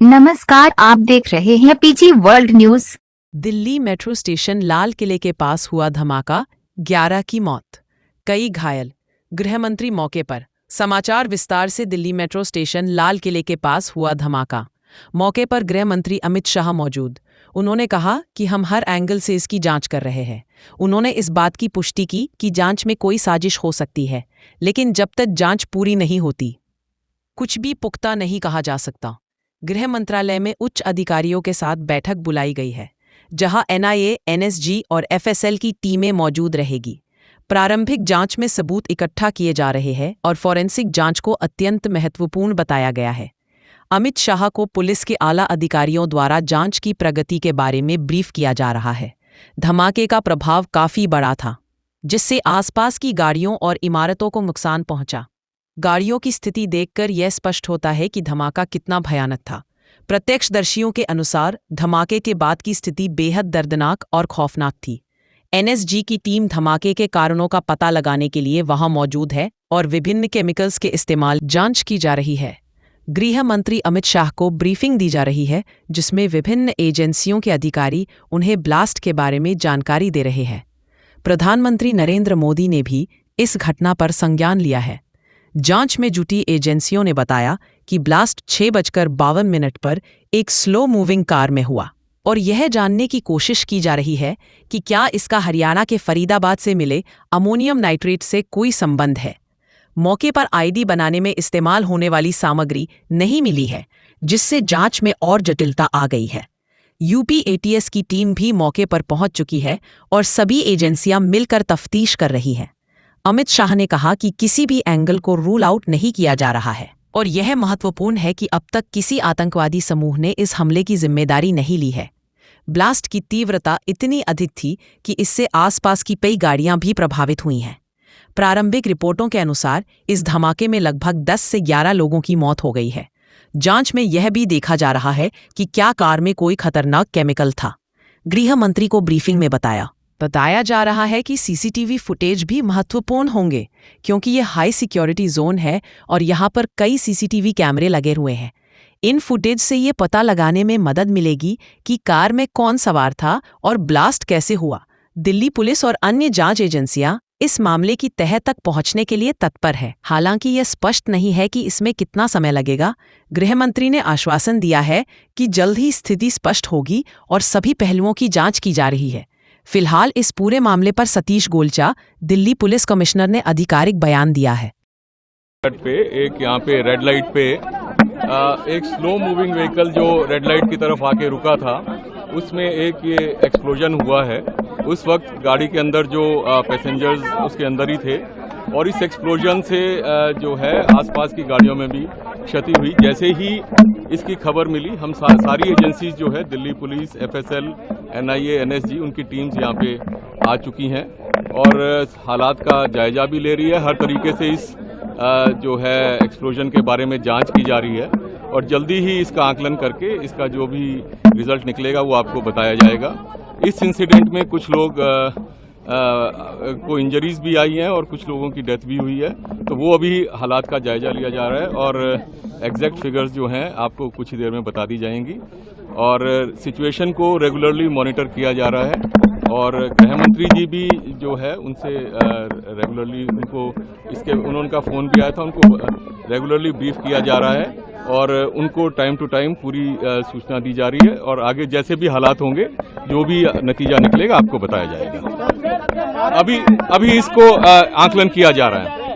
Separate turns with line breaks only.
नमस्कार, आप देख रहे हैं PG world news.
Delhi metro station लाल किले के पास हुआ धमाका, 11 की मौत, कई घायल। गृह मंत्री मौके पर। समाचार विस्तार से। दिल्ली मेट्रो स्टेशन लाल किले के पास हुआ धमाका। मौके पर गृह मंत्री अमित शाह मौजूद। उन्होंने कहा कि हम हर एंगल से इसकी जांच कर रहे हैं। उन्होंने इस बात की पुष्टि की कि जांच में कोई साजिश हो सकती है, लेकिन जब तक जांच पूरी नहीं होती, कुछ भी पुख्ता नहीं कहा जा सकता। गृह मंत्रालय में उच्च अधिकारियों के साथ बैठक बुलाई गई है, जहां एनआईए, एनएसजी और एफएसएल की टीमें मौजूद रहेगी। प्रारंभिक जांच में सबूत इकट्ठा किए जा रहे हैं और फॉरेंसिक जांच को अत्यंत महत्वपूर्ण बताया गया है। अमित शाह को पुलिस के आला अधिकारियों द्वारा जांच की प्रगति के बारे में ब्रीफ किया जा रहा है। धमाके का प्रभाव काफी बड़ा था, जिससे आसपास की गाड़ियों और इमारतों को नुकसान पहुंचा। गाड़ियों की स्थिति देखकर यह स्पष्ट होता है कि धमाका कितना भयानक था। प्रत्यक्षदर्शियों के अनुसार धमाके के बाद की स्थिति बेहद दर्दनाक और खौफनाक थी। एनएसजी की टीम धमाके के कारणों का पता लगाने के लिए वहां मौजूद है और विभिन्न केमिकल्स के इस्तेमाल जांच की जा रही है। गृह मंत्री अमित शाह को ब्रीफिंग दी जा रही है, जिसमें विभिन्न एजेंसियों के अधिकारी उन्हें ब्लास्ट के बारे में जानकारी दे रहे हैं। प्रधानमंत्री नरेंद्र मोदी ने भी इस घटना पर संज्ञान लिया है। जांच में जुटी एजेंसियों ने बताया कि ब्लास्ट 6:52 पर एक स्लो मूविंग कार में हुआ और यह जानने की कोशिश की जा रही है कि क्या इसका हरियाणा के फरीदाबाद से मिले अमोनियम नाइट्रेट से कोई संबंध है। मौके पर आईडी बनाने में इस्तेमाल होने वाली सामग्री नहीं मिली है, जिससे जांच में और जटिलता आ गई है। यूपी एटीएस की टीम भी मौके पर पहुंच चुकी है और सभी एजेंसियां मिलकर तफ्तीश कर रही हैं। अमित शाह ने कहा कि किसी भी एंगल को रूल आउट नहीं किया जा रहा है और यह महत्वपूर्ण है कि अब तक किसी आतंकवादी समूह ने इस हमले की जिम्मेदारी नहीं ली है। ब्लास्ट की तीव्रता इतनी अधिक थी कि इससे आसपास की कई गाड़ियां भी प्रभावित हुई हैं। प्रारंभिक रिपोर्टों के अनुसार इस धमाके में लगभग 10 से 11 लोगों की मौत हो गई है। जांच में यह भी देखा जा रहा है कि क्या कार में कोई खतरनाक केमिकल था। गृह मंत्री को ब्रीफिंग में बताया जा रहा है कि सीसीटीवी फुटेज भी महत्वपूर्ण होंगे, क्योंकि यह हाई सिक्योरिटी जोन है और यहाँ पर कई सीसीटीवी कैमरे लगे हुए हैं। इन फुटेज से ये पता लगाने में मदद मिलेगी कि कार में कौन सवार था और ब्लास्ट कैसे हुआ। दिल्ली पुलिस और अन्य जांच एजेंसियां इस मामले की तह तक पहुंचने के लिए तत्पर है। हालांकि यह स्पष्ट नहीं है कि इसमें कितना समय लगेगा। गृह मंत्री ने आश्वासन दिया है कि जल्द ही स्थिति स्पष्ट होगी और सभी पहलुओं की जांच की जा रही है। फिलहाल इस पूरे मामले पर सतीश गोलचा, दिल्ली पुलिस कमिश्नर, ने आधिकारिक बयान दिया है।
एक यहाँ पे रेड लाइट पे एक स्लो मूविंग व्हीकल जो रेड लाइट की तरफ आके रुका था, उसमें एक ये एक्सप्लोजन हुआ है। उस वक्त गाड़ी के अंदर जो पैसेंजर्स उसके अंदर ही थे और इस एक्सप्लोजन से जो है आसपास की गाड़ियों में भी क्षति हुई। जैसे ही इसकी खबर मिली, हम सारी एजेंसीज जो है, Delhi police, FSL, NIA, NSG, उनकी टीम्स यहाँ पे आ चुकी हैं और हालात का जायजा भी ले रही है। हर तरीके से इस जो है एक्सप्लोजन के बारे में जांच की जा रही है और जल्दी ही इसका आकलन करके इसका जो भी रिजल्ट निकलेगा वो आपको बताया जाएगा। इस इंसिडेंट में कुछ लोग को इंजरीज भी आई हैं और कुछ लोगों की डेथ भी हुई है, तो वो अभी हालात का जायजा लिया जा रहा है और एग्जैक्ट फिगर्स जो हैं आपको कुछ ही देर में बता दी जाएंगी और सिचुएशन को रेगुलरली मॉनिटर किया जा रहा है और गृह मंत्री जी भी जो है उनसे रेगुलरली उनका फ़ोन भी आया था, उनको रेगुलरली ब्रीफ किया जा रहा है और उनको टाइम टू टाइम पूरी सूचना दी जा रही है और आगे जैसे भी हालात होंगे, जो भी नतीजा निकलेगा आपको बताया जाएगा। अभी इसको आकलन किया जा रहा है।